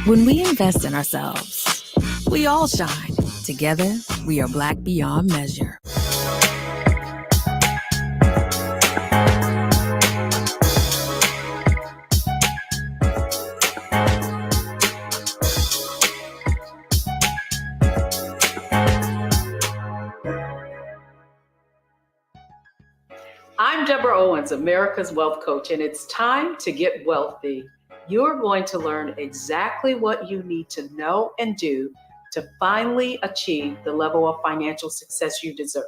When we invest in ourselves, we all shine. Together, we are Black beyond measure. I'm Deborah Owens, America's Wealth Coach, and it's time to get wealthy. You're going to learn exactly what you need to know and do to finally achieve the level of financial success you deserve.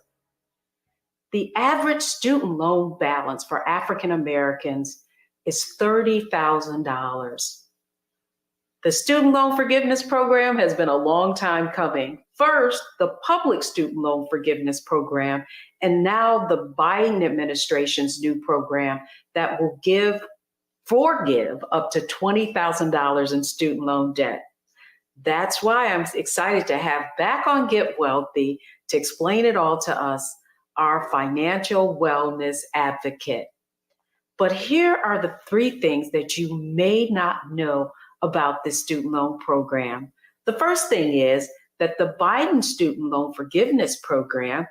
The average student loan balance for African Americans is $30,000. The Student Loan Forgiveness Program has been a long time coming. First, the Public Student Loan Forgiveness Program, and now the Biden administration's new program that will forgive up to $20,000 in student loan debt. That's why I'm excited to have back on Get Wealthy to explain it all to us, our financial wellness advocate. But here are the 3 things that you may not know about this student loan program. The first thing is that the Biden Student Loan Forgiveness Program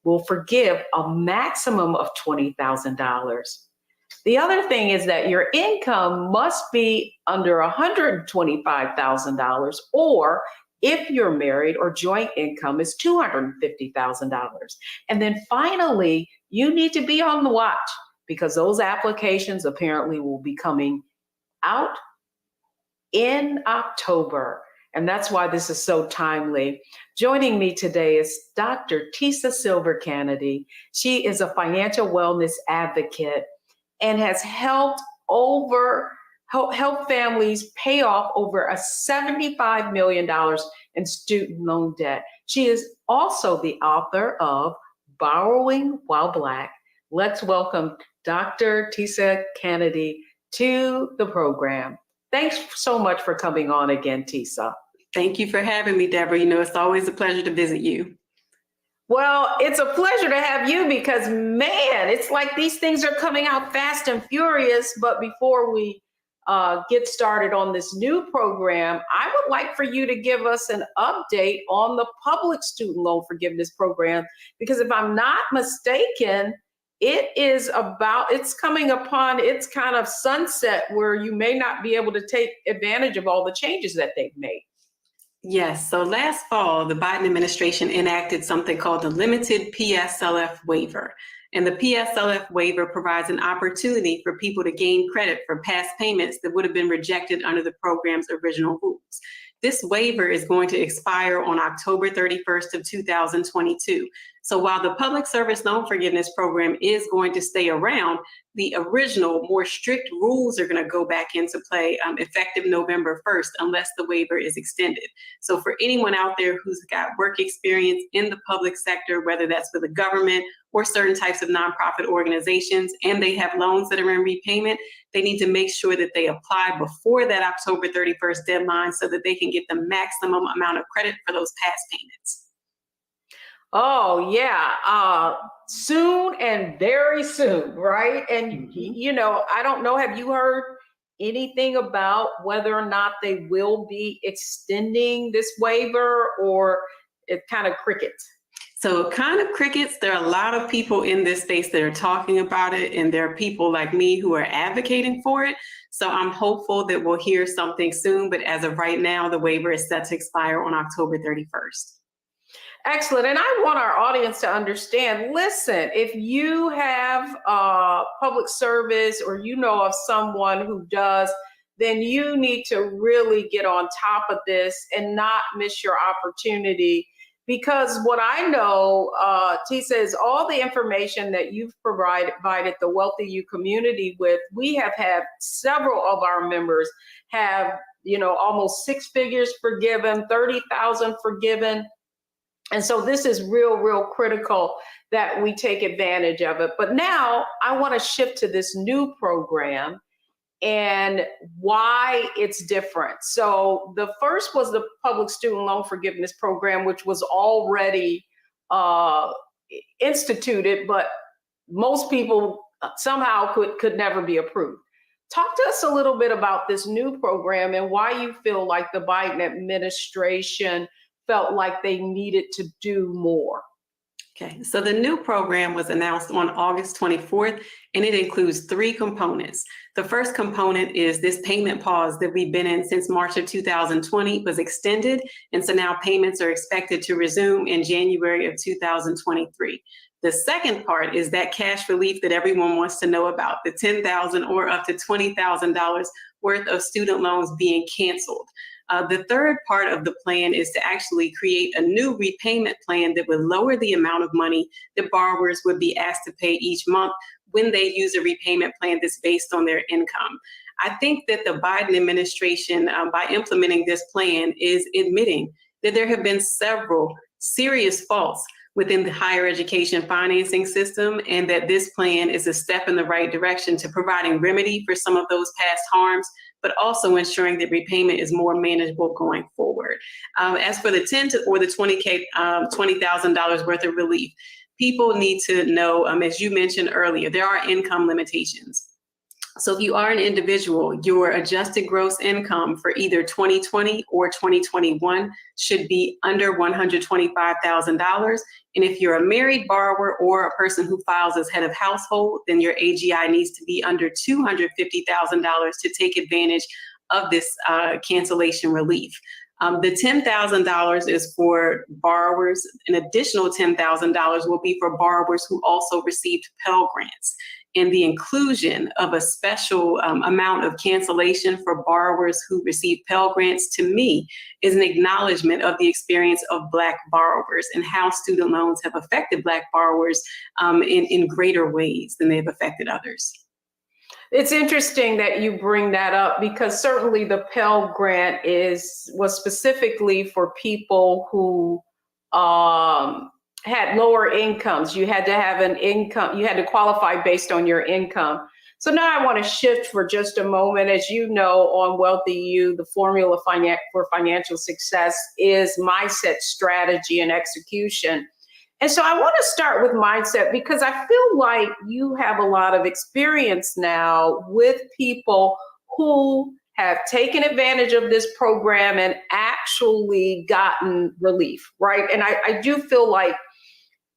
will forgive a maximum of $20,000. The other thing is that your income must be under $125,000, or if you're married or joint income is $250,000. And then finally, you need to be on the watch because those applications apparently will be coming out in October. And that's why this is so timely. Joining me today is Dr. Tisa Silver-Kennedy. She is a financial wellness advocate and has helped help families pay off over a $75 million in student loan debt. She is also the author of Borrowing While Black. Let's welcome Dr. Tisa Kennedy to the program. Thanks so much for coming on again, Tisa. Thank you for having me, Deborah. You know, it's always a pleasure to visit you. Well, it's a pleasure to have you because, man, it's like these things are coming out fast and furious. But before we get started on this new program, I would like for you to give us an update on the public student loan forgiveness program, because if I'm not mistaken, it's coming upon its kind of sunset where you may not be able to take advantage of all the changes that they've made. Yes, so last fall, the Biden administration enacted something called the Limited PSLF Waiver. And the PSLF waiver provides an opportunity for people to gain credit for past payments that would have been rejected under the program's original rules. This waiver is going to expire on October 31st of 2022. So while the Public Service Loan Forgiveness Program is going to stay around, the original, more strict rules are going to go back into play effective November 1st, unless the waiver is extended. So for anyone out there who's got work experience in the public sector, whether that's for the government or certain types of nonprofit organizations, and they have loans that are in repayment, they need to make sure that they apply before that October 31st deadline so that they can get the maximum amount of credit for those past payments. Oh, yeah. Soon and very soon, right? And, you know, I don't know, have you heard anything about whether or not they will be extending this waiver, or it's kind of crickets? So kind of crickets. There are a lot of people in this space that are talking about it, and there are people like me who are advocating for it. So I'm hopeful that we'll hear something soon, but as of right now, the waiver is set to expire on October 31st. Excellent. And I want our audience to understand, listen, if you have public service or you know of someone who does, then you need to really get on top of this and not miss your opportunity. Because what I know, Tisa, is all the information that you've provided the Wealthy You community with. We have had several of our members have, you know, almost six figures forgiven, 30,000 forgiven. And so this is real critical that we take advantage of it. But now I want to shift to this new program and why it's different. So the first was the Public Student Loan Forgiveness Program, which was already instituted, but most people somehow could never be approved. Talk to us a little bit about this new program and why you feel like the Biden administration felt like they needed to do more. Okay, so the new program was announced on August 24th, and it includes three components. The first component is this payment pause that we've been in since March of 2020 was extended, and so now payments are expected to resume in January of 2023. The second part is that cash relief that everyone wants to know about, the $10,000 or up to $20,000 worth of student loans being canceled. The third part of the plan is to actually create a new repayment plan that would lower the amount of money that borrowers would be asked to pay each month when they use a repayment plan that's based on their income. I think that the Biden administration, by implementing this plan, is admitting that there have been several serious faults within the higher education financing system, and that this plan is a step in the right direction to providing remedy for some of those past harms, but also ensuring that repayment is more manageable going forward. As for the $20,000 worth of relief, people need to know, as you mentioned earlier, there are income limitations. So if you are an individual, your adjusted gross income for either 2020 or 2021 should be under $125,000. And if you're a married borrower or a person who files as head of household, then your AGI needs to be under $250,000 to take advantage of this cancellation relief. The $10,000 is for borrowers. An additional $10,000 will be for borrowers who also received Pell Grants. And the inclusion of a special amount of cancellation for borrowers who receive Pell Grants, to me, is an acknowledgement of the experience of Black borrowers and how student loans have affected Black borrowers in greater ways than they've affected others. It's interesting that you bring that up because certainly the Pell Grant was specifically for people who had lower incomes. You had to have an income, you had to qualify based on your income. So now I want to shift for just a moment. As you know, on Wealthy You, the formula for financial success is mindset, strategy, and execution. And so I want to start with mindset because I feel like you have a lot of experience now with people who have taken advantage of this program and actually gotten relief, right? And I do feel like,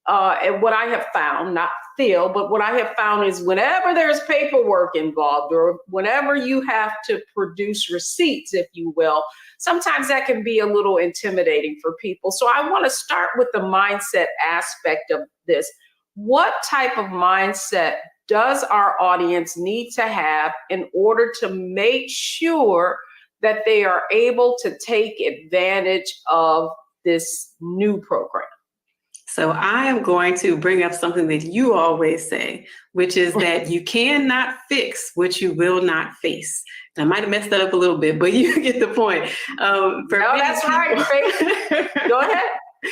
and what I have found, not feel, but what I have found is whenever there's paperwork involved or whenever you have to produce receipts, if you will, sometimes that can be a little intimidating for people. So I want to start with the mindset aspect of this. What type of mindset does our audience need to have in order to make sure that they are able to take advantage of this new program? So I am going to bring up something that you always say, which is that you cannot fix what you will not face. And I might have messed that up a little bit, but you get the point. No, that's right. Go ahead.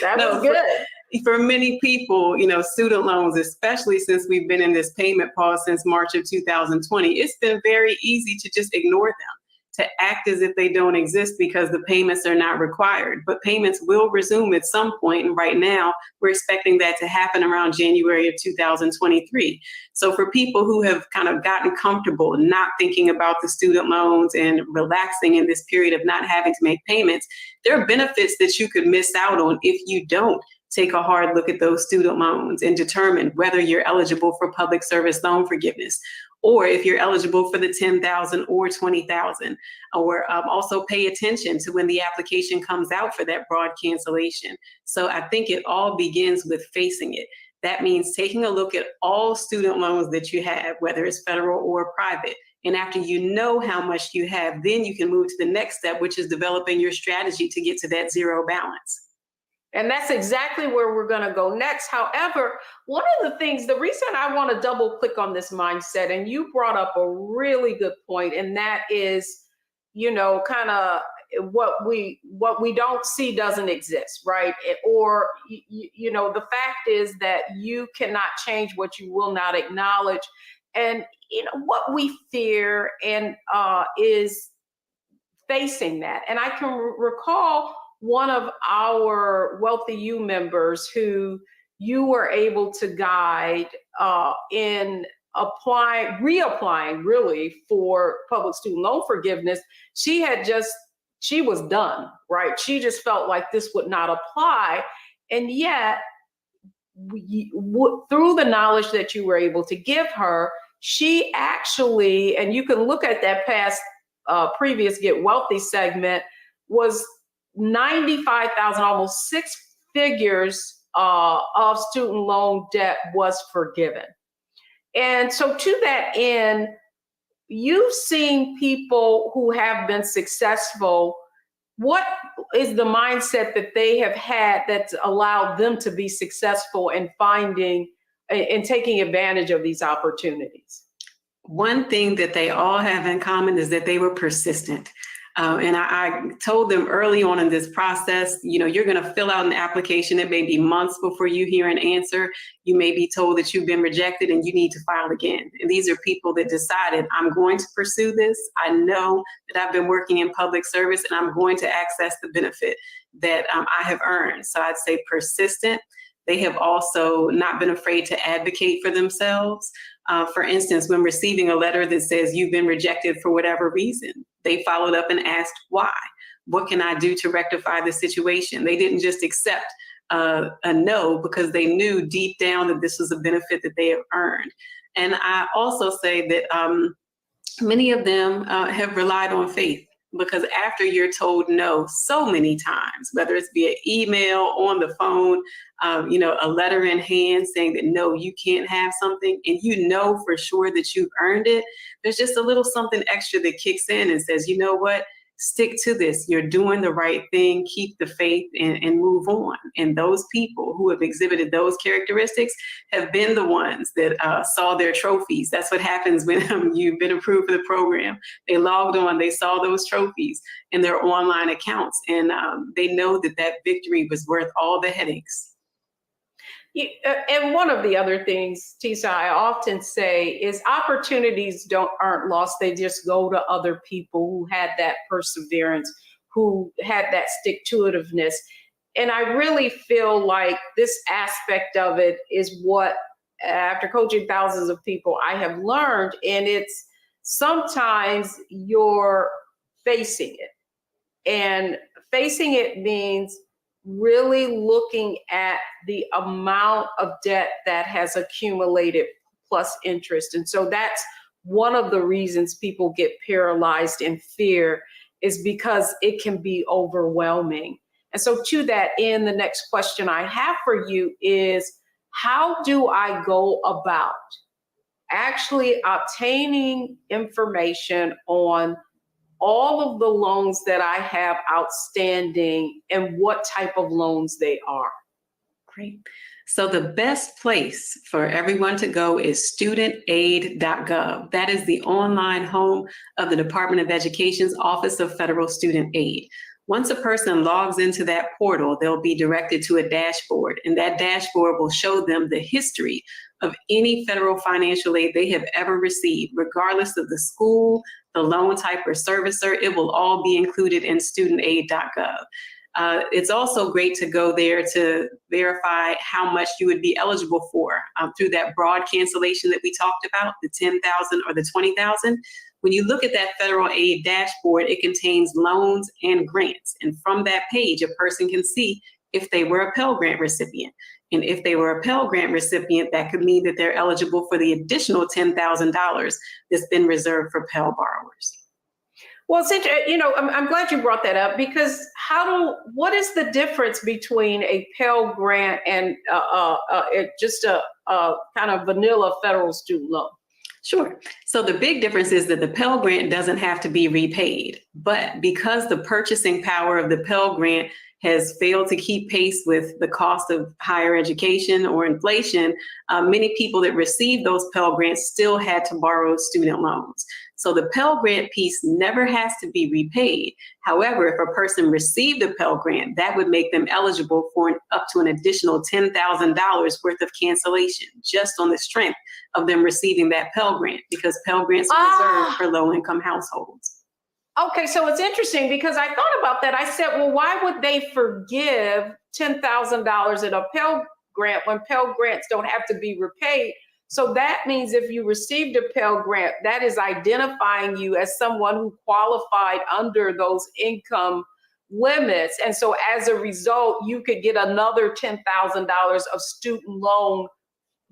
That was good. For many people, student loans, especially since we've been in this payment pause since March of 2020, it's been very easy to just ignore them, to act as if they don't exist because the payments are not required. But payments will resume at some point. And right now, we're expecting that to happen around January of 2023. So for people who have kind of gotten comfortable not thinking about the student loans and relaxing in this period of not having to make payments, there are benefits that you could miss out on if you don't take a hard look at those student loans and determine whether you're eligible for public service loan forgiveness, or if you're eligible for the $10,000 or $20,000, or also pay attention to when the application comes out for that broad cancellation. So I think it all begins with facing it. That means taking a look at all student loans that you have, whether it's federal or private. And after you know how much you have, then you can move to the next step, which is developing your strategy to get to that zero balance. And that's exactly where we're going to go next. However, one of the things, the reason I want to double click on this mindset, and you brought up a really good point, and that is, kind of what we don't see doesn't exist, right? Or, the fact is that you cannot change what you will not acknowledge. And, what we fear and is facing that. And I can recall one of our Wealthy You members who you were able to guide in reapplying really for public student loan forgiveness. She was done, right? She just felt like this would not apply. And yet, through the knowledge that you were able to give her, she actually, and you can look at that past previous Get Wealthy segment, was 95,000, almost six figures of student loan debt was forgiven. And so to that end, you've seen people who have been successful. What is the mindset that they have had that's allowed them to be successful in finding and taking advantage of these opportunities? One thing that they all have in common is that they were persistent. And I told them early on in this process, you're going to fill out an application. It may be months before you hear an answer. You may be told that you've been rejected and you need to file again. And these are people that decided, I'm going to pursue this. I know that I've been working in public service and I'm going to access the benefit that I have earned. So I'd say persistent. They have also not been afraid to advocate for themselves. For instance, when receiving a letter that says you've been rejected for whatever reason, they followed up and asked why. What can I do to rectify the situation? They didn't just accept a no because they knew deep down that this was a benefit that they have earned. And I also say that many of them have relied on faith, because after you're told no so many times, whether it's via email, on the phone, a letter in hand saying that no, you can't have something, and you know for sure that you've earned it, there's just a little something extra that kicks in and says, you know what, stick to this. You're doing the right thing. Keep the faith and move on. And those people who have exhibited those characteristics have been the ones that saw their trophies. That's what happens when you've been approved for the program. They logged on, they saw those trophies in their online accounts, and they know that that victory was worth all the headaches. And one of the other things, Tisa, I often say is opportunities aren't lost. They just go to other people who had that perseverance, who had that stick-to-itiveness. And I really feel like this aspect of it is what, after coaching thousands of people, I have learned. And it's sometimes you're facing it. And facing it means really looking at the amount of debt that has accumulated plus interest. And so that's one of the reasons people get paralyzed in fear, is because it can be overwhelming. And so to that end, the next question I have for you is, how do I go about actually obtaining information on all of the loans that I have outstanding and what type of loans they are? Great. So the best place for everyone to go is studentaid.gov. That is the online home of the Department of Education's Office of Federal Student Aid. Once a person logs into that portal, they'll be directed to a dashboard, and that dashboard will show them the history of any federal financial aid they have ever received, regardless of the school, the loan type, or servicer. It will all be included in studentaid.gov. It's also great to go there to verify how much you would be eligible for through that broad cancellation that we talked about, the $10,000 or the $20,000. When you look at that federal aid dashboard, it contains loans and grants. And from that page, a person can see if they were a Pell Grant recipient. And if they were a Pell Grant recipient, that could mean that they're eligible for the additional $10,000 that's been reserved for Pell borrowers. Well, I'm glad you brought that up, because what is the difference between a Pell Grant and just a kind of vanilla federal student loan? Sure. So the big difference is that the Pell Grant doesn't have to be repaid, but because the purchasing power of the Pell Grant has failed to keep pace with the cost of higher education or inflation, many people that received those Pell Grants still had to borrow student loans. So the Pell Grant piece never has to be repaid. However, if a person received a Pell Grant, that would make them eligible for up to an additional $10,000 worth of cancellation, just on the strength of them receiving that Pell Grant, because Pell Grants are reserved for low-income households. Okay, so it's interesting, because I thought about that. I said, well, why would they forgive $10,000 in a Pell Grant when Pell Grants don't have to be repaid? So that means if you received a Pell Grant, that is identifying you as someone who qualified under those income limits. And so as a result, you could get another $10,000 of student loan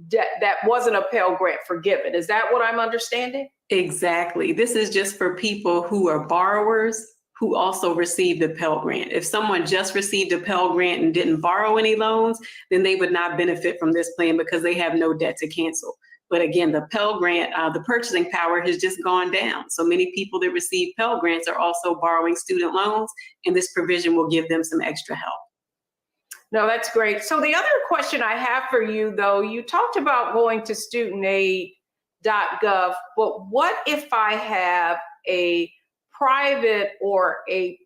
debt that wasn't a Pell Grant forgiven. Is that what I'm understanding? Exactly. This is just for people who are borrowers who also received a Pell Grant. If someone just received a Pell Grant and didn't borrow any loans, then they would not benefit from this plan because they have no debt to cancel. But again, the Pell Grant, the purchasing power has just gone down. So many people that receive Pell Grants are also borrowing student loans, and this provision will give them some extra help. No, that's great. So the other question I have for you, though, you talked about going to studentaid.gov, but what if I have a private or a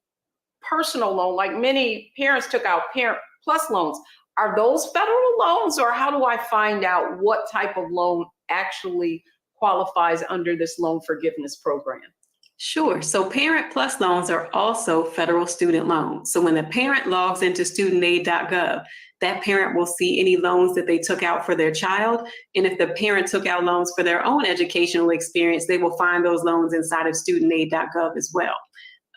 personal loan, like many parents took out Parent Plus loans? Are those federal loans, or how do I find out what type of loan actually qualifies under this loan forgiveness program? Sure. So Parent Plus loans are also federal student loans. So when the parent logs into studentaid.gov, that parent will see any loans that they took out for their child. And if the parent took out loans for their own educational experience, they will find those loans inside of studentaid.gov as well.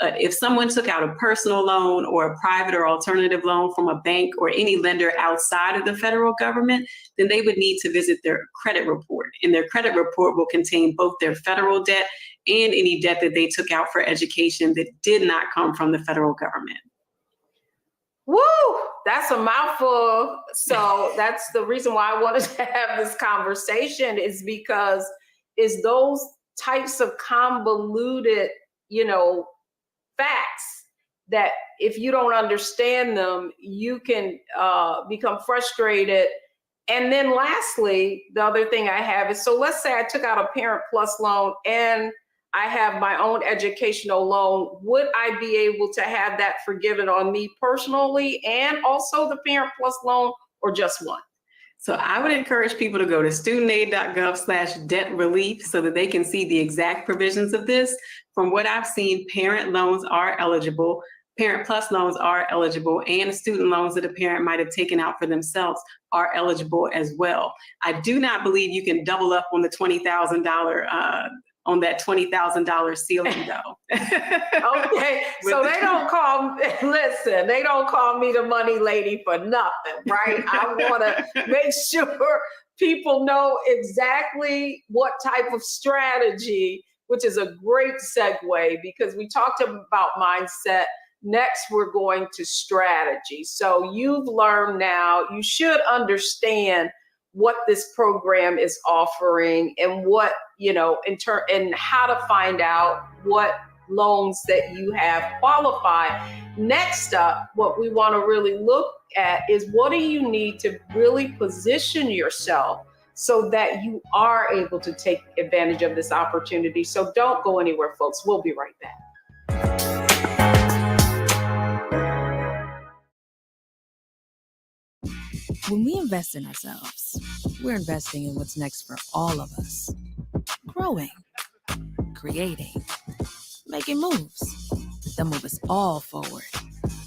If someone took out a personal loan or a private or alternative loan from a bank or any lender outside of the federal government, then they would need to visit their credit report. And their credit report will contain both their federal debt and any debt that they took out for education that did not come from the federal government. Woo, that's a mouthful. So that's the reason why I wanted to have this conversation, is because those types of convoluted, facts that if you don't understand them, you can become frustrated. And then lastly, the other thing I have is, so let's say I took out a Parent Plus loan and I have my own educational loan. Would I be able to have that forgiven on me personally and also the Parent Plus loan, or just one? So I would encourage people to go to studentaid.gov/debt relief so that they can see the exact provisions of this. From what I've seen, parent loans are eligible, Parent Plus loans are eligible, and student loans that a parent might have taken out for themselves are eligible as well. I do not believe you can double up on the $20,000 on that $20,000 ceiling though. Okay, so they don't call, listen, they don't call me the money lady for nothing, right? I want to make sure people know exactly what type of strategy, which is a great segue because we talked about mindset. Next, we're going to strategy. So you've learned now, you should understand what this program is offering and what, and how to find out what loans that you have qualified. Next up, what we want to really look at is what do you need to really position yourself so that you are able to take advantage of this opportunity. So don't go anywhere, folks. We'll be right back. When we invest in ourselves, we're investing in what's next for all of us. Growing, creating, making moves that move us all forward.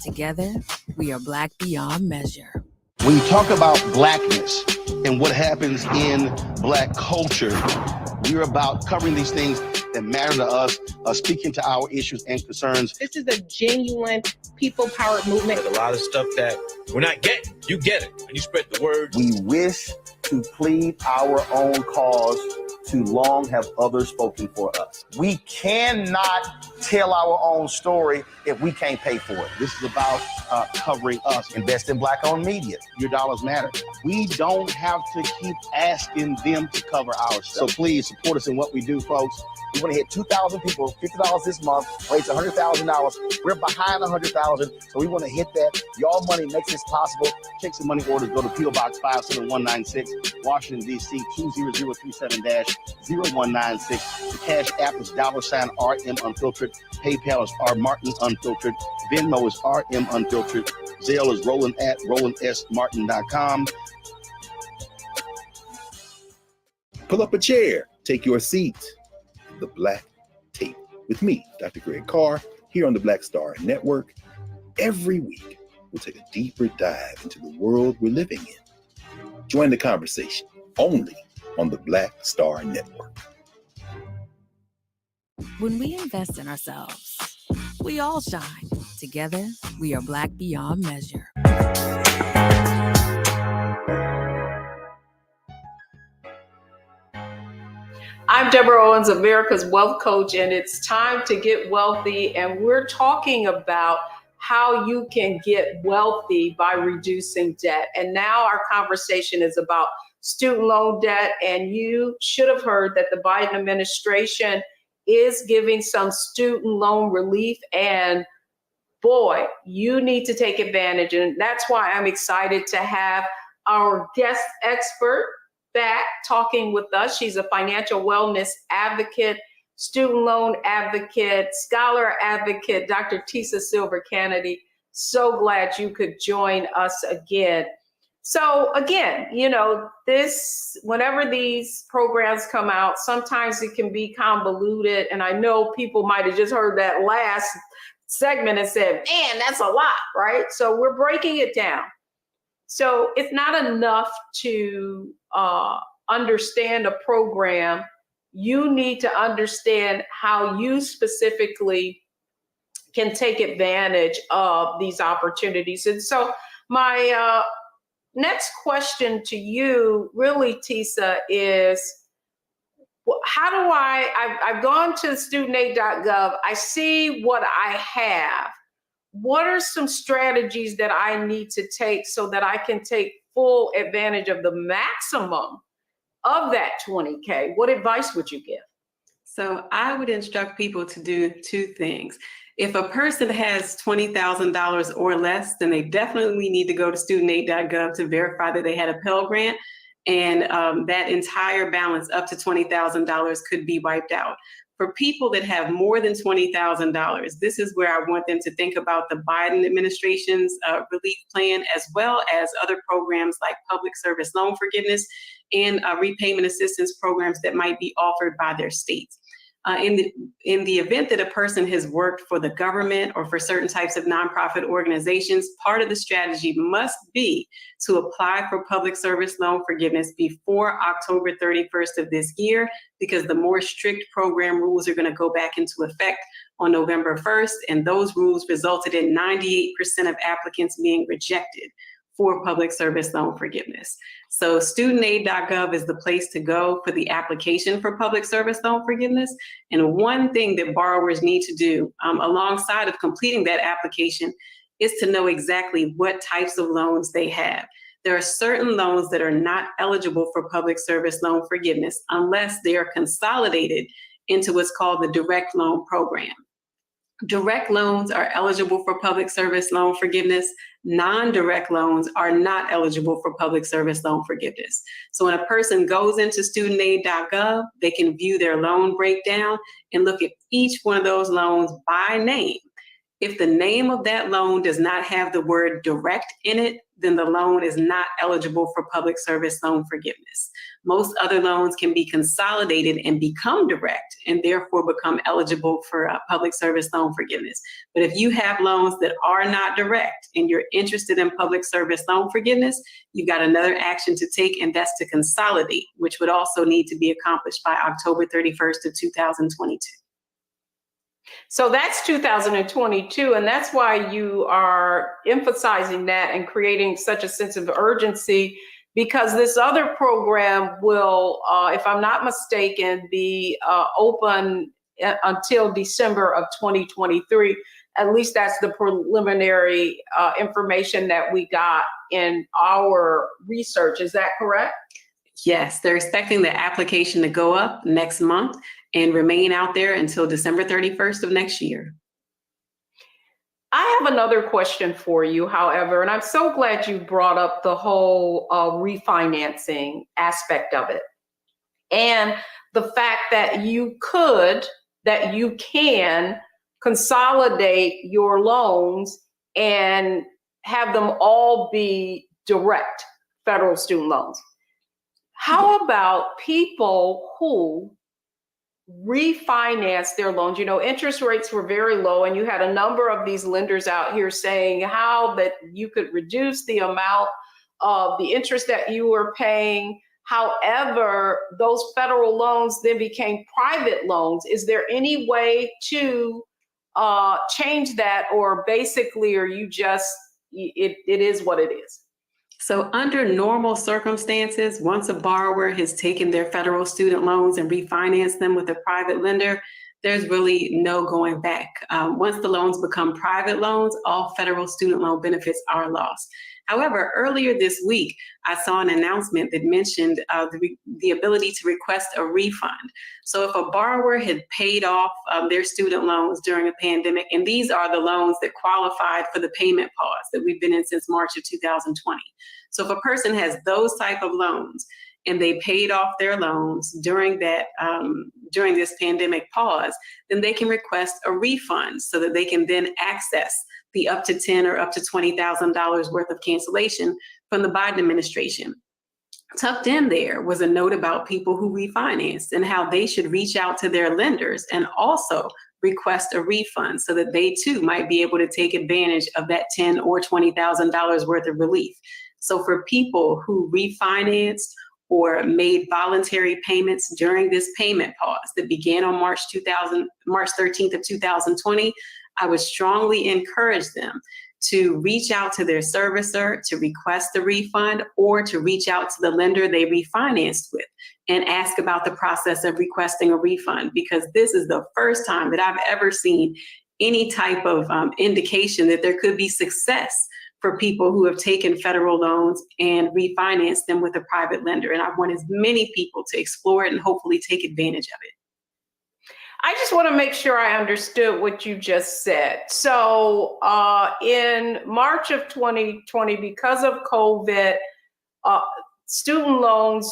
Together, we are Black beyond measure. When you talk about Blackness and what happens in Black culture, we're about covering these things that matter to us, speaking to our issues and concerns. This is a genuine people-powered movement. There's a lot of stuff that we're not getting. You get it, and you spread the word. We wish to plead our own cause. Too long have others spoken for us. We cannot tell our own story if we can't pay for it. This is about covering us. Invest in Black-owned media. Your dollars matter. We don't have to keep asking them to cover our stuff. So please support us in what we do, folks. We want to hit 2,000 people, $50 this month, raise $100,000. We're behind 100,000, so we want to hit that. Y'all money makes this possible. Take some money orders. Go to P.O. Box 57196, Washington, D.C. 20037-0196. The Cash App is $RM Unfiltered. PayPal is R Martin Unfiltered. Venmo is RM Unfiltered. Zelle is Roland@RolandSMartin.com. Pull up a chair. Take your seat. The Black Tape with me, Dr. Greg Carr, here on the Black Star Network. Every week, we'll take a deeper dive into the world we're living in. Join the conversation only on the Black Star Network. When we invest in ourselves, we all shine. Together, we are Black beyond measure. I'm Deborah Owens, America's Wealth Coach, and it's time to get wealthy. And we're talking about how you can get wealthy by reducing debt. And now our conversation is about student loan debt. And you should have heard that the Biden administration is giving some student loan relief. And boy, you need to take advantage. And that's why I'm excited to have our guest expert back talking with us. She's a financial wellness advocate, student loan advocate, scholar advocate, Dr. Tisa Silver-Kennedy. So glad you could join us again. So again, whenever these programs come out, sometimes it can be convoluted. And I know people might have just heard that last segment and said, man, that's a lot, right? So we're breaking it down. So it's not enough to understand a program. You need to understand how you specifically can take advantage of these opportunities. And so my next question to you, really, Tisa, is how do I've gone to studentaid.gov, I see what I have. What are some strategies that I need to take so that I can take full advantage of the maximum of that 20K? What advice would you give? So I would instruct people to do two things. If a person has $20,000 or less, then they definitely need to go to studentaid.gov to verify that they had a Pell Grant, and that entire balance up to $20,000 could be wiped out. For people that have more than $20,000, this is where I want them to think about the Biden administration's relief plan, as well as other programs like public service loan forgiveness and repayment assistance programs that might be offered by their states. In the event that a person has worked for the government or for certain types of nonprofit organizations, part of the strategy must be to apply for public service loan forgiveness before October 31st of this year, because the more strict program rules are going to go back into effect on November 1st, and those rules resulted in 98% of applicants being rejected for public service loan forgiveness. So studentaid.gov is the place to go for the application for public service loan forgiveness. And one thing that borrowers need to do alongside of completing that application is to know exactly what types of loans they have. There are certain loans that are not eligible for public service loan forgiveness unless they are consolidated into what's called the direct loan program. Direct loans are eligible for public service loan forgiveness. Non-direct loans are not eligible for public service loan forgiveness. So when a person goes into studentaid.gov, they can view their loan breakdown and look at each one of those loans by name. If the name of that loan does not have the word direct in it, then the loan is not eligible for public service loan forgiveness. Most other loans can be consolidated and become direct and therefore become eligible for public service loan forgiveness. But if you have loans that are not direct and you're interested in public service loan forgiveness, you've got another action to take, and that's to consolidate, which would also need to be accomplished by October 31st of 2022. So that's 2022, and that's why you are emphasizing that and creating such a sense of urgency, because this other program will, if I'm not mistaken, be open until December of 2023. At least that's the preliminary information that we got in our research. Is that correct? Yes, they're expecting the application to go up next month and remain out there until December 31st of next year. I have another question for you, however, and I'm so glad you brought up the whole refinancing aspect of it. And the fact that you can consolidate your loans and have them all be direct federal student loans. How about people who refinance their loans? You know, interest rates were very low, and you had a number of these lenders out here saying how that you could reduce the amount of the interest that you were paying. However, those federal loans then became private loans. Is there any way to change that, or basically are you just, it is what it is? So under normal circumstances, once a borrower has taken their federal student loans and refinanced them with a private lender, there's really no going back. Once the loans become private loans, all federal student loan benefits are lost. However, earlier this week, I saw an announcement that mentioned the ability to request a refund. So if a borrower had paid off their student loans during a pandemic, and these are the loans that qualified for the payment pause that we've been in since March of 2020. So if a person has those type of loans and they paid off their loans during that during this pandemic pause, then they can request a refund so that they can then access the up to $10,000 or up to $20,000 worth of cancellation from the Biden administration. Tucked in there was a note about people who refinanced and how they should reach out to their lenders and also request a refund so that they too might be able to take advantage of that $10,000 or $20,000 worth of relief. So for people who refinanced or made voluntary payments during this payment pause that began on March 13th of 2020, I would strongly encourage them to reach out to their servicer to request the refund, or to reach out to the lender they refinanced with and ask about the process of requesting a refund, because this is the first time that I've ever seen any type of indication that there could be success for people who have taken federal loans and refinanced them with a private lender. And I want as many people to explore it and hopefully take advantage of it. I just want to make sure I understood what you just said. So in March of 2020, because of COVID, student loans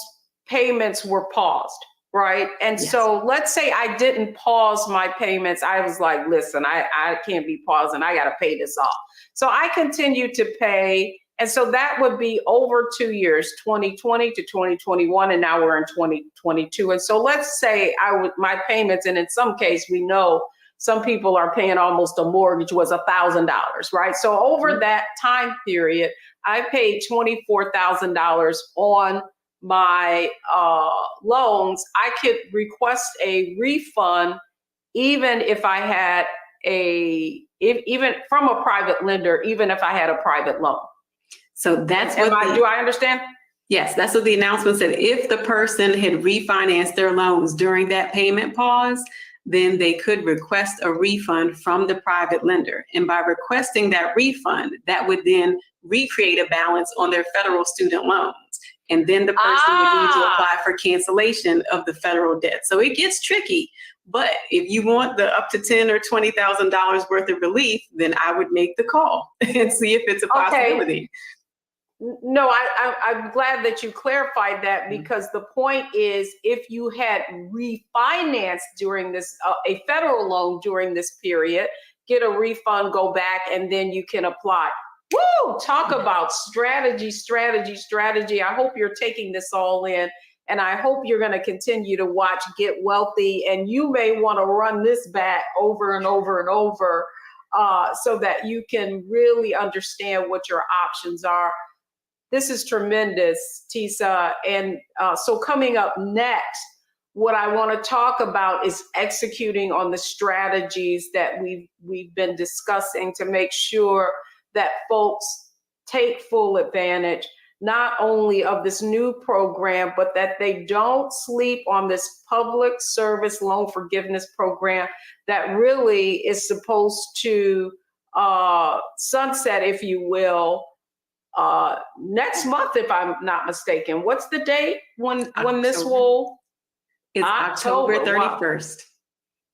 payments were paused, right? And Yes. so let's say I didn't pause my payments. I was like, listen, I can't be pausing. I got to pay this off. So I continued to pay. And so that would be over 2 years, 2020 to 2021, and now we're in 2022. And so let's say my payments, and in some case, we know some people are paying almost a mortgage was $1,000, right? So over that time period, I paid $24,000 on my loans. I could request a refund even if I had even from a private lender, even if I had a private loan. So that's what do I understand? Yes, that's what the announcement said. If the person had refinanced their loans during that payment pause, then they could request a refund from the private lender. And by requesting that refund, that would then recreate a balance on their federal student loans. And then the person would need to apply for cancellation of the federal debt. So it gets tricky. But if you want the up to $10,000 or $20,000 worth of relief, then I would make the call and see if it's a possibility. No, I'm glad that you clarified that, because the point is, if you had refinanced during this, a federal loan during this period, get a refund, go back, and then you can apply. Woo! Talk about strategy. I hope you're taking this all in, and I hope you're going to continue to watch Get Wealthy, and you may want to run this back over and over and over so that you can really understand what your options are. This is tremendous, Tisa. And so coming up next, what I want to talk about is executing on the strategies that we've been discussing to make sure that folks take full advantage, not only of this new program, but that they don't sleep on this public service loan forgiveness program that really is supposed to sunset, if you will, next month, if I'm not mistaken. What's the date when this will? It's October 31st.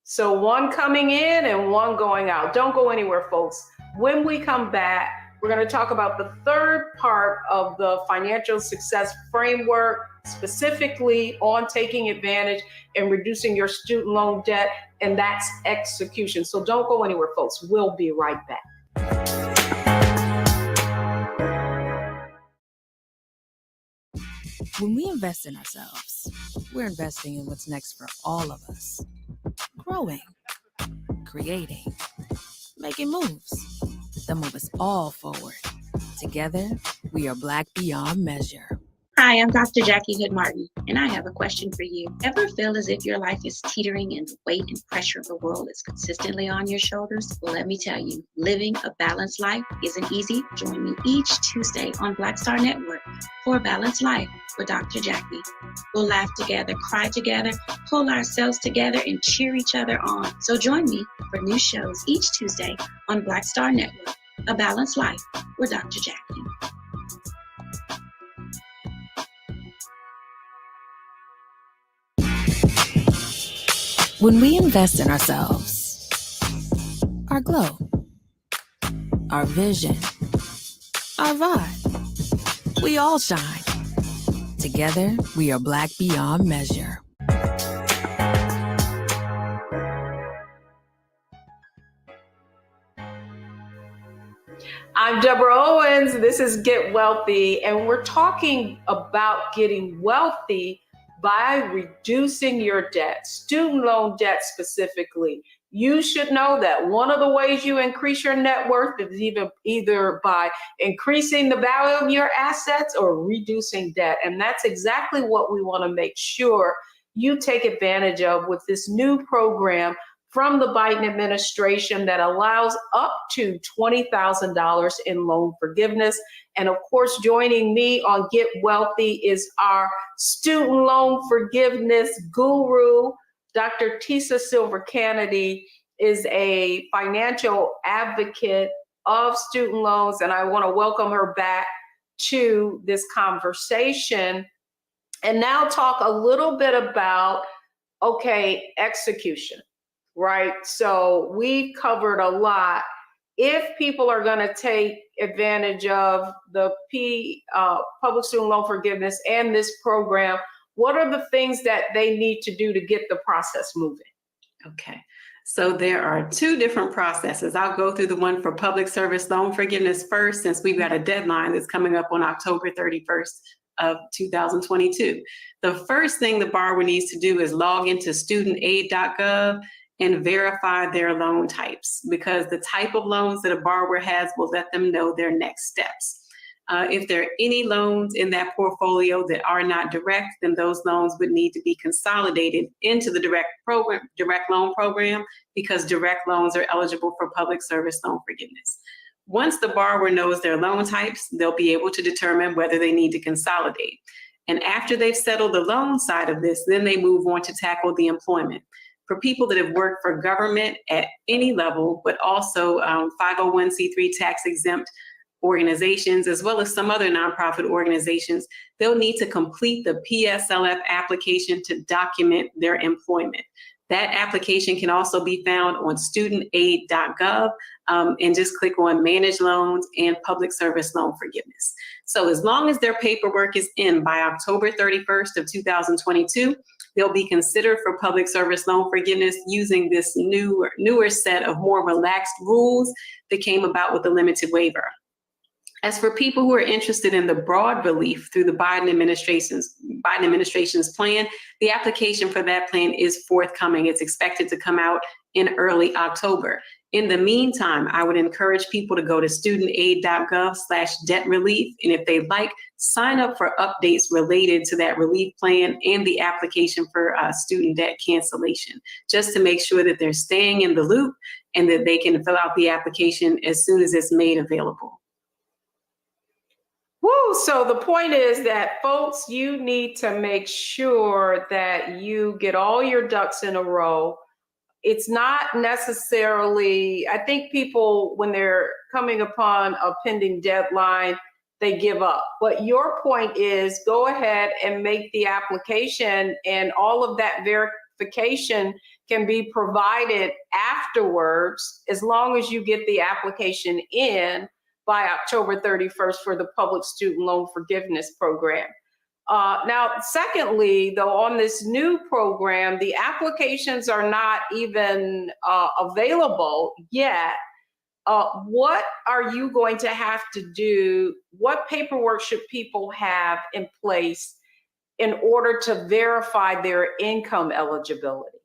So one coming in and one going out. Don't go anywhere, folks. When we come back, we're going to talk about the third part of the financial success framework, specifically on taking advantage and reducing your student loan debt, and that's execution. So don't go anywhere, folks. We'll be right back. When we invest in ourselves, we're investing in what's next for all of us. Growing, creating, making moves that move us all forward. Together, we are Black beyond measure. Hi, I'm Dr. Jackie Hood Martin, and I have a question for you. Ever feel as if your life is teetering and the weight and pressure of the world is consistently on your shoulders? Well, let me tell you, living a balanced life isn't easy. Join me each Tuesday on Black Star Network for A Balanced Life with Dr. Jackie. We'll laugh together, cry together, pull ourselves together, and cheer each other on. So join me for new shows each Tuesday on Black Star Network, A Balanced Life with Dr. Jackie. When we invest in ourselves, our glow, our vision, our vibe, we all shine. Together, we are Black beyond measure. I'm Deborah Owens. This is Get Wealthy, and we're talking about getting wealthy by reducing your debt, student loan debt specifically. You should know that one of the ways you increase your net worth is either by increasing the value of your assets or reducing debt. And that's exactly what we want to make sure you take advantage of with this new program from the Biden administration that allows up to $20,000 in loan forgiveness. And of course, joining me on Get Wealthy is our student loan forgiveness guru. Dr. Tisa Silver-Kennedy is a financial advocate of student loans, and I want to welcome her back to this conversation and now talk a little bit about, okay, execution. right? So we covered a lot. If people are going to take advantage of the public student loan forgiveness and this program, what are the things that they need to do to get the process moving? Okay. So there are two different processes. I'll go through the one for public service loan forgiveness first, since we've got a deadline that's coming up on October 31st of 2022. The first thing the borrower needs to do is log into studentaid.gov and verify their loan types, because the type of loans that a borrower has will let them know their next steps. If there are any loans in that portfolio that are not direct, then those loans would need to be consolidated into the direct loan program, because direct loans are eligible for public service loan forgiveness. Once the borrower knows their loan types, they'll be able to determine whether they need to consolidate. And after they've settled the loan side of this, then they move on to tackle the employment. For people that have worked for government at any level, but also 501c3 tax exempt organizations, as well as some other nonprofit organizations, they'll need to complete the PSLF application to document their employment. That application can also be found on studentaid.gov, and just click on Manage Loans and Public Service Loan Forgiveness. So as long as their paperwork is in by October 31st of 2022, they'll be considered for public service loan forgiveness using this newer set of more relaxed rules that came about with the limited waiver. As for people who are interested in the broad relief through the Biden administration's plan, the application for that plan is forthcoming. It's expected to come out in early October. In the meantime, I would encourage people to go to studentaid.gov/debt relief. And if they'd like, sign up for updates related to that relief plan and the application for student debt cancellation, just to make sure that they're staying in the loop and that they can fill out the application as soon as it's made available. Woo, so the point is that, folks, you need to make sure that you get all your ducks in a row. It's not necessarily, I think people, when they're coming upon a pending deadline, they give up. But your point is, go ahead and make the application, and all of that verification can be provided afterwards, as long as you get the application in by October 31st for the public student loan forgiveness program. Now, secondly, though, on this new program, the applications are not even available yet. What are you going to have to do? What paperwork should people have in place in order to verify their income eligibility?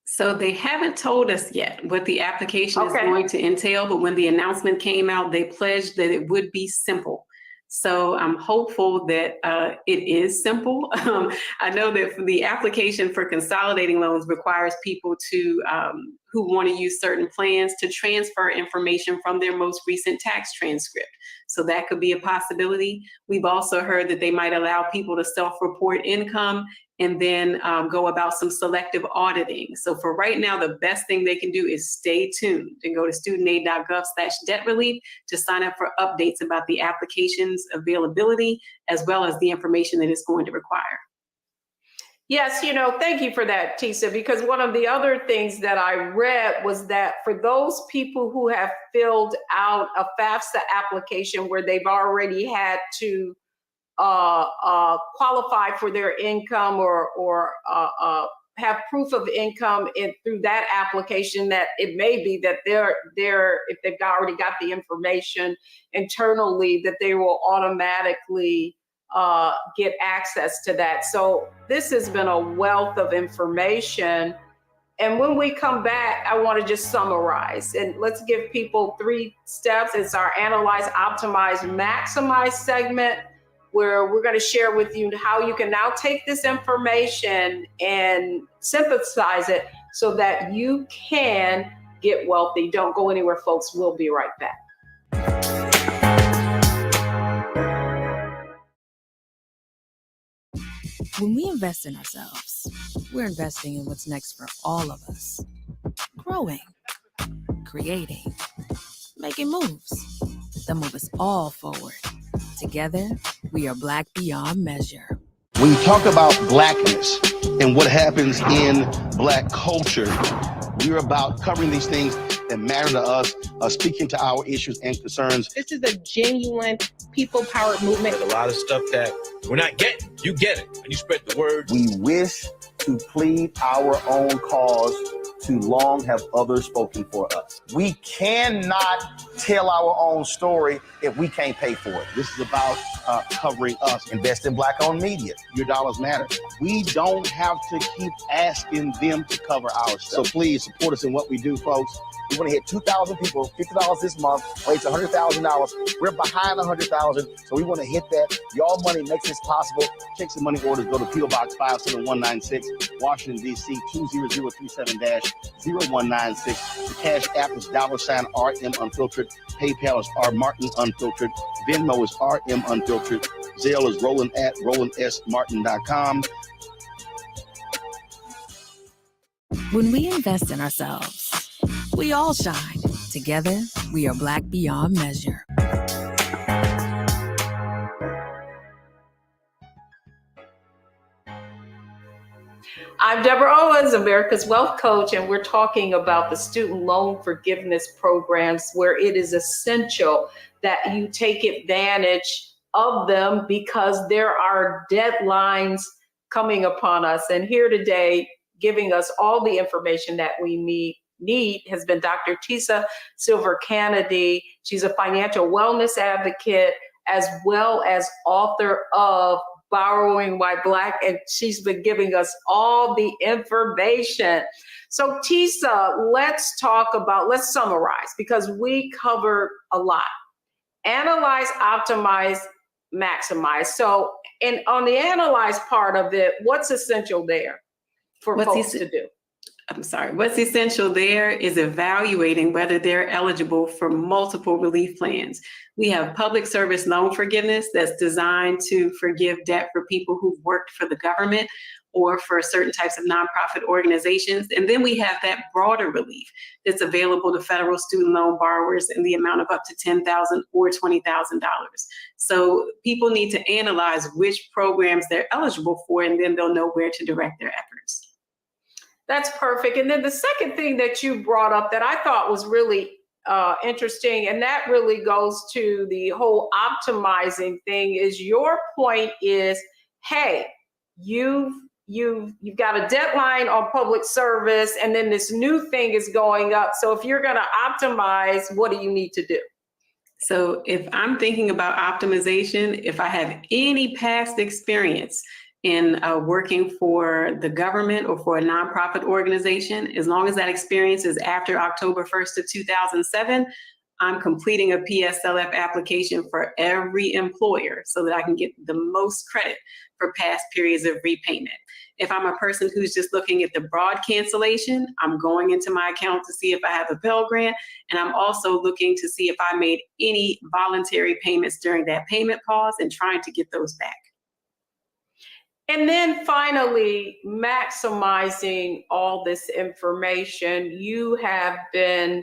So they haven't told us yet what the application is going to entail, but when the announcement came out, they pledged that it would be simple. So I'm hopeful that it is simple. I know that the application for consolidating loans requires people to who want to use certain plans to transfer information from their most recent tax transcript. So that could be a possibility. We've also heard that they might allow people to self-report income and then go about some selective auditing. So for right now, the best thing they can do is stay tuned and go to studentaid.gov/debt relief to sign up for updates about the application's availability, as well as the information that it's going to require. Yes, thank you for that, Tisa, because one of the other things that I read was that for those people who have filled out a FAFSA application where they've already had to qualify for their income or have proof of income through that application, that it may be that they're if they've already got the information internally, that they will automatically get access to that. So this has been a wealth of information. And when we come back, I want to just summarize, and let's give people 3 steps. It's our Analyze, Optimize, Maximize segment, where we're going to share with you how you can now take this information and synthesize it so that you can get wealthy. Don't go anywhere, folks. We'll be right back. When we invest in ourselves, we're investing in what's next for all of us. Growing, creating, making moves that move us all forward. Together, we are Black beyond measure. When you talk about blackness and what happens in Black culture, We're about covering these things that matter to us, speaking to our issues and concerns. This is a genuine people-powered movement. A lot of stuff that we're not getting. You get it, and you spread the word. We wish to plead our own cause. Too long have others spoken for us. We cannot tell our own story if we can't pay for it. This is about covering us. Invest in Black-owned media. Your dollars matter. We don't have to keep asking them to cover our stuff. So please support us in what we do, folks. We want to hit 2,000 people, $50 this month, raise $100,000. We're behind 100,000, so we want to hit that. Y'all money makes this possible. Check some money orders. Go to P.O. Box 57196, Washington, D.C. 20037-0196. The Cash App is $RM Unfiltered. PayPal is R Martin Unfiltered. Venmo is RM Unfiltered. Zelle is Roland at RolandSMartin.com. When we invest in ourselves, we all shine. Together, we are Black beyond measure. I'm Deborah Owens, America's Wealth Coach, and we're talking about the student loan forgiveness programs where it is essential that you take advantage of them because there are deadlines coming upon us. And here today, giving us all the information that we need has been Dr. Tisa Silver-Kennedy. She's a financial wellness advocate as well as author of Borrowing While Black, and she's been giving us all the information. So Tisa, let's summarize because we covered a lot. Analyze, optimize, maximize. So on the analyze part of it, what's essential there for folks to do? What's essential there is evaluating whether they're eligible for multiple relief plans. We have public service loan forgiveness that's designed to forgive debt for people who've worked for the government or for certain types of nonprofit organizations. And then we have that broader relief that's available to federal student loan borrowers in the amount of up to $10,000 or $20,000. So people need to analyze which programs they're eligible for, and then they'll know where to direct their efforts. That's perfect. And then the second thing that you brought up that I thought was really interesting, and that really goes to the whole optimizing thing, is your point is, hey, you've got a deadline on public service, and then this new thing is going up. So if you're going to optimize, what do you need to do? So if I'm thinking about optimization, if I have any past experience in working for the government or for a nonprofit organization, as long as that experience is after October 1st of 2007, I'm completing a PSLF application for every employer so that I can get the most credit for past periods of repayment. If I'm a person who's just looking at the broad cancellation, I'm going into my account to see if I have a Pell Grant, and I'm also looking to see if I made any voluntary payments during that payment pause and trying to get those back. And then finally, maximizing all this information. You have been,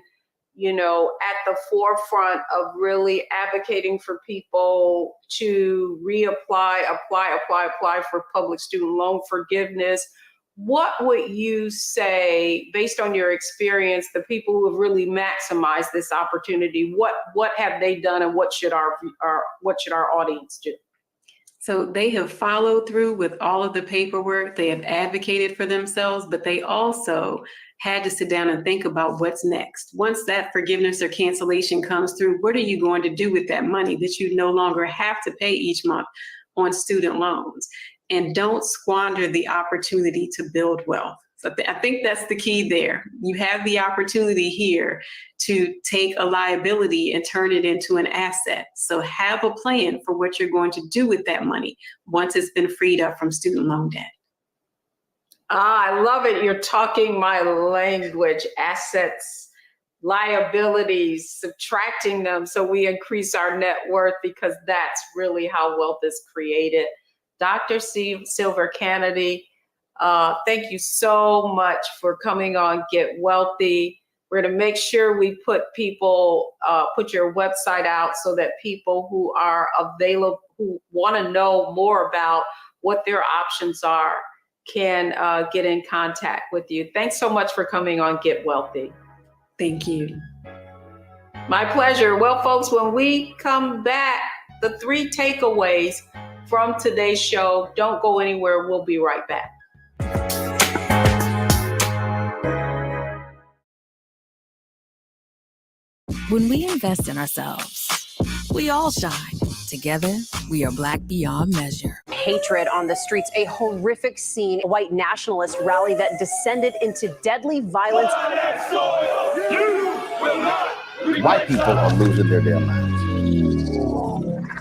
at the forefront of really advocating for people to apply for public student loan forgiveness. What would you say, based on your experience, the people who have really maximized this opportunity, what have they done, and what should our audience do? So they have followed through with all of the paperwork. They have advocated for themselves, but they also had to sit down and think about what's next. Once that forgiveness or cancellation comes through, what are you going to do with that money that you no longer have to pay each month on student loans? And don't squander the opportunity to build wealth. So I think that's the key there. You have the opportunity here to take a liability and turn it into an asset. So have a plan for what you're going to do with that money once it's been freed up from student loan debt. I love it. You're talking my language. Assets, liabilities, subtracting them so we increase our net worth, because that's really how wealth is created. Dr. Silver-Kennedy, thank you so much for coming on Get Wealthy. We're going to make sure we put your website out so that people who are available, who want to know more about what their options are, can get in contact with you. Thanks so much for coming on Get Wealthy. Thank you. My pleasure. Well, folks, when we come back, the 3 takeaways from today's show, don't go anywhere. We'll be right back. When we invest in ourselves, we all shine. Together, we are Black beyond measure. Hatred on the streets, a horrific scene, a white nationalist rally that descended into deadly violence. White people are losing their damn minds.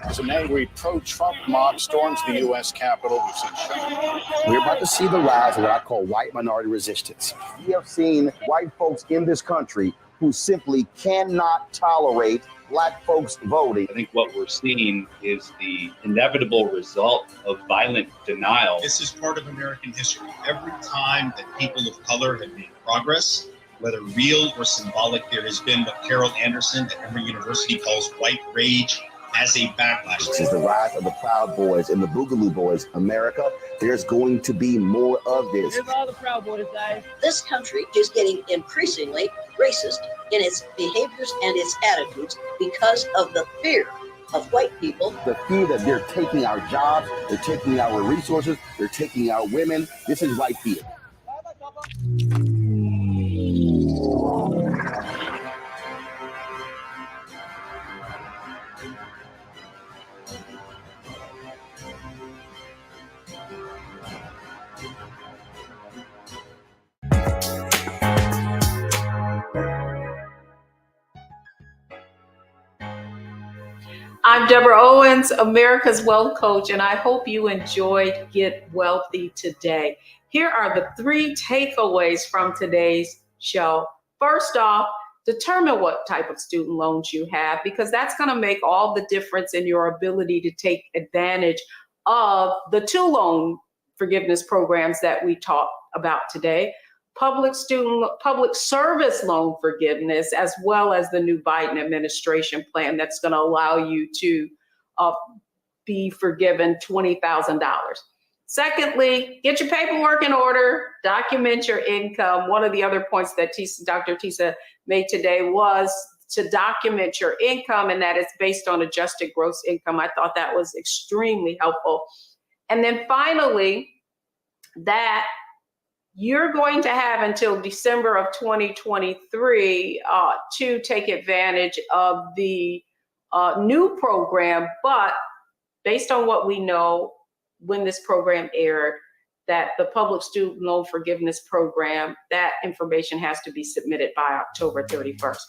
As an angry pro-Trump mob storms the U.S. Capitol, we've seen shooting. We're about to see the rise of what I call white minority resistance. We have seen white folks in this country who simply cannot tolerate Black folks voting. I think what we're seeing is the inevitable result of violent denial. This is part of American history. Every time that people of color have made progress, whether real or symbolic, there has been what Carol Anderson at Emory University calls white rage as a backlash. This is the rise of the Proud Boys and the Boogaloo Boys. America, there's going to be more of this. Here's all the Proud Boys, guys. This country is getting increasingly racist in its behaviors and its attitudes because of the fear of white people. The fear that they're taking our jobs, they're taking our resources, they're taking our women. This is white fear. I'm Deborah Owens, America's Wealth Coach, and I hope you enjoyed Get Wealthy today. Here are the 3 takeaways from today's show. First off, determine what type of student loans you have, because that's going to make all the difference in your ability to take advantage of the 2 loan forgiveness programs that we talked about today. Public service loan forgiveness, as well as the new Biden administration plan that's going to allow you to be forgiven $20,000. Secondly, get your paperwork in order, document your income. One of the other points that Dr. Tisa made today was to document your income, and that it's based on adjusted gross income. I thought that was extremely helpful. And then finally, that you're going to have until December of 2023 to take advantage of the new program. But based on what we know when this program aired, that the public student loan forgiveness program, that information has to be submitted by October 31st.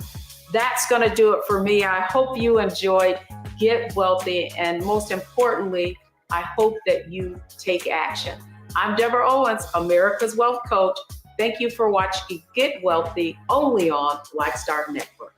That's going to do it for me. I hope you enjoyed Get Wealthy. And most importantly, I hope that you take action. I'm Deborah Owens, America's Wealth Coach. Thank you for watching Get Wealthy only on Black Star Network.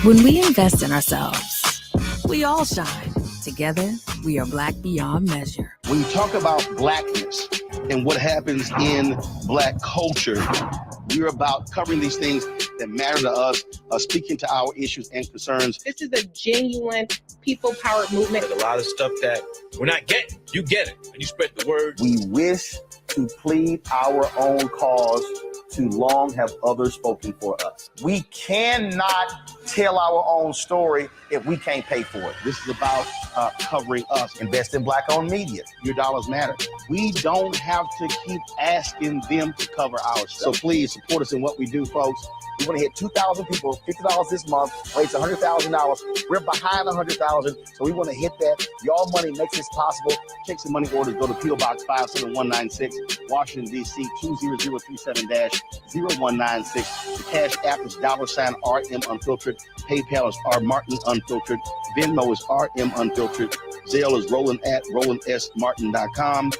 When we invest in ourselves, we all shine. Together, we are Black beyond measure. When you talk about Blackness and what happens in Black culture, we're about covering these things that matter to us, speaking to our issues and concerns. This is a genuine people-powered movement. A lot of stuff that we're not getting. You get it, and you spread the word. We wish to plead our own cause. Too long have others spoken for us. We cannot tell our own story if we can't pay for it. This is about covering us. Invest in Black-owned media. Your dollars matter. We don't have to keep asking them to cover our stuff. So please support us in what we do, folks. We want to hit 2,000 people, $50 this month, raise $100,000. We're behind $100,000, so we want to hit that. Your money makes this possible. Take some money orders. Go to P.O. Box 57196, Washington, D.C. 20037-0196. The Cash App is $RM Unfiltered. PayPal is R Martin Unfiltered. Venmo is RM Unfiltered. Zelle is Roland at RolandSMartin.com.